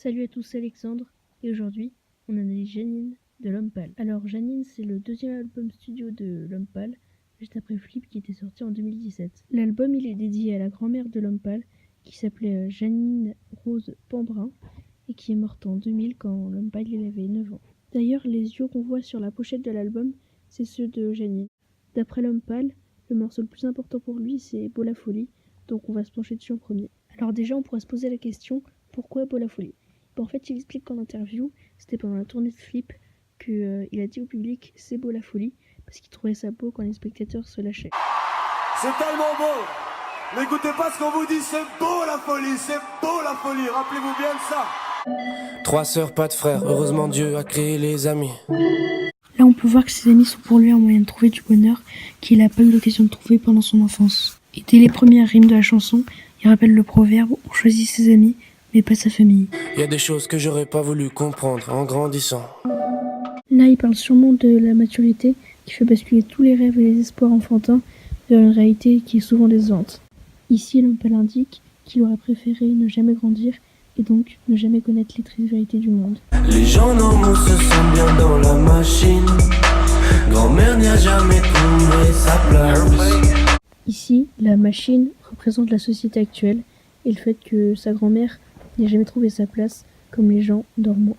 Salut à tous, c'est Alexandre, et aujourd'hui, on analyse Janine de L'Homme Pâle. Alors Janine, c'est le deuxième album studio de L'Homme Pâle, juste après Flip qui était sorti en 2017. L'album, il est dédié à la grand-mère de L'Homme Pâle, qui s'appelait Janine Rose Pambrin, et qui est morte en 2000 quand L'Homme Pâle il avait 9 ans. D'ailleurs, les yeux qu'on voit sur la pochette de l'album, c'est ceux de Janine. D'après L'Homme Pâle, le morceau le plus important pour lui, c'est Beau la folie, donc on va se pencher dessus en premier. Alors déjà, on pourrait se poser la question, pourquoi Beau la folie ? En fait, il explique qu'en interview, c'était pendant la tournée de Flip, qu'il a dit au public « c'est beau la folie » parce qu'il trouvait ça beau quand les spectateurs se lâchaient. C'est tellement beau. N'écoutez pas ce qu'on vous dit, c'est beau la folie, c'est beau la folie, rappelez-vous bien de ça. 3 sœurs, pas de frères, heureusement Dieu a créé les amis. Là, on peut voir que ses amis sont pour lui un moyen de trouver du bonheur qu'il n'a pas eu l'occasion de trouver pendant son enfance. Et dès les premières rimes de la chanson, il rappelle le proverbe « on choisit ses amis ». Mais pas sa famille. Il y a des choses que j'aurais pas voulu comprendre en grandissant. Là, il parle sûrement de la maturité qui fait basculer tous les rêves et les espoirs enfantins vers une réalité qui est souvent décevante. Ici, L'Homme Pâle indique qu'il aurait préféré ne jamais grandir et donc ne jamais connaître les tristes vérités du monde. Les gens normaux se sentent bien dans la machine. Grand-mère n'y a jamais trouvé sa place. Ici, la machine représente la société actuelle et le fait que sa grand-mère n'ait jamais trouvé sa place comme les gens normaux.